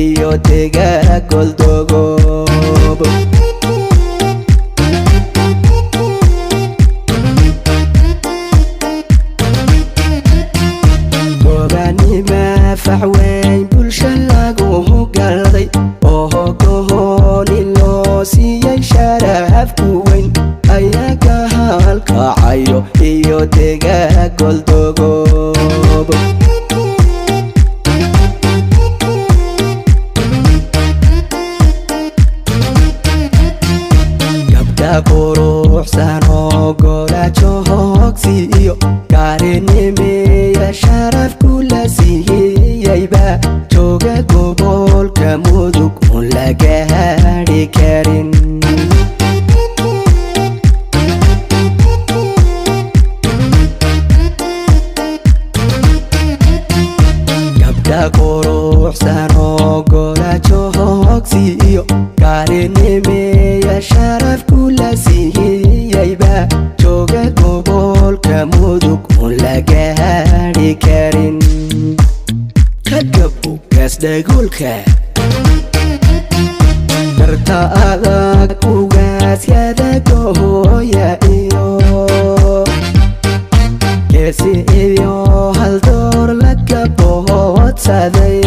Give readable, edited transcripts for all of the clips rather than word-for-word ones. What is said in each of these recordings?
iyo dega goldogob gobanima faxweyn bulsha lagu galday oo gooni loo siiyay sharaf ku weyn ayaga halkacayo iyo dega goldogob gabdha quruxsan oo gorajo hoogsiiyo kaarinimiya sharaf kula siiyayba jooga gobolka mudug un laga hadhi karin gabdha quruxsan oo gorajo hoogsiiyo kaarinimiya sharaf kula siiyayba jooga gobolka mudug un laga hadhi karin kagabo gaasdhagoolka darta adag ugaasyada gooya iyo geesi iyo haldoor laga boodsaday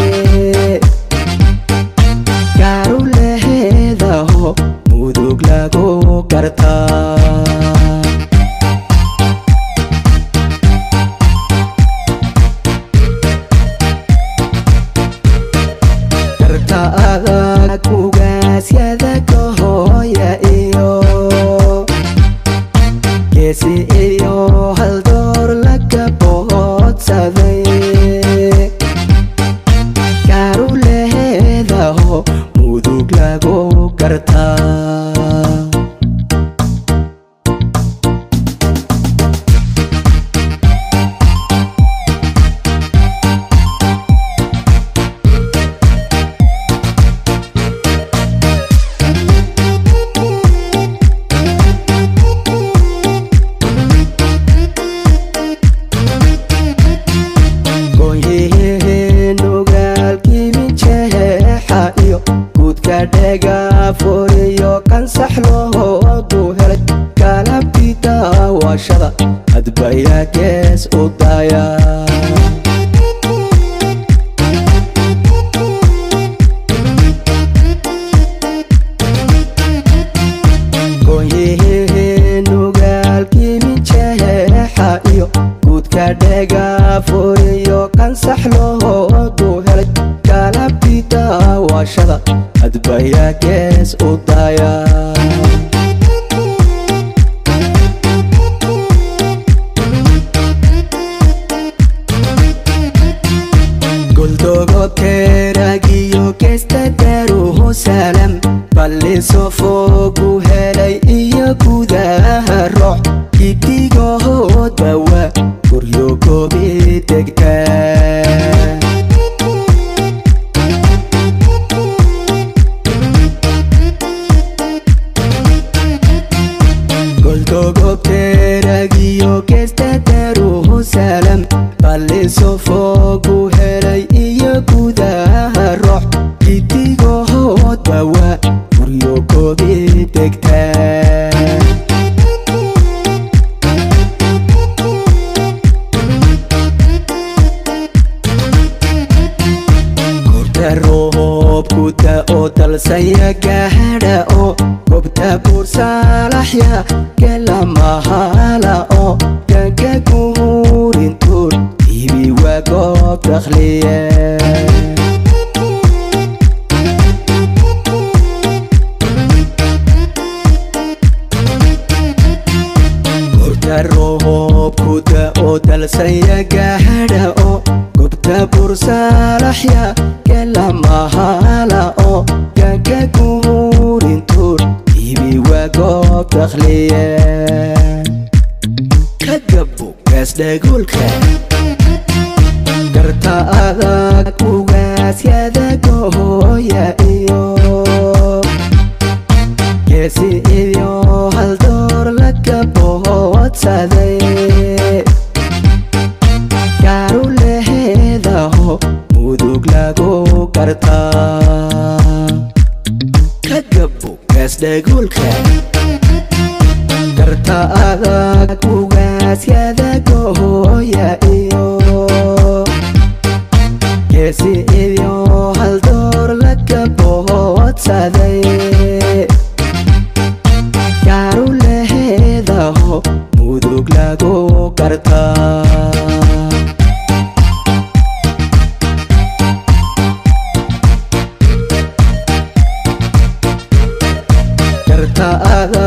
gaaru leheedaho mudug lagu gartaa adag ugaasyada gooya iyo geesi iyo haldoor laga boodsaday gaaru leheedaho mudug lagu gartaa dhega furiyo kansax loogu helay galabtii daawashada hadbaya gees u daya gooyihii mijeexa iyo guudka dhega furiyo kansax loogu helay galabtii daawashada hadbaya gees u daya goldogob keeragiyo geesta daruhu salam balliso foogu helay iyo gudaha roox gidigoodba waa guryo goobi degtaa goldogob keeragiyo geesta daruhu salam balliso foogu helay iyo gudaha roox gidigoodba waa guryo goobi degtaa gurta roobku da'o dalsaya gaadha oo gobta buursalaxya galamahala oo gaga guurintuur ibi waa goob dakhliye gurta roobku da'o dalsaya gaadha oo gobta buursalaxya galamahala oo gaga guurintuur ibi waa goob dakhliye kagabo gaasdhagoolka darta adag ugaasyada gooya iyo geesi iyo haldoor laga boodsaday gaaru leheedaho mudug lagu gartaa gartaa kagabu gaasdhaguulka garta adag ugaasyada gooya iyo geesi iyo haldoor laga boodsaday gaaru leheedaho mudug lagu gartaa garta adag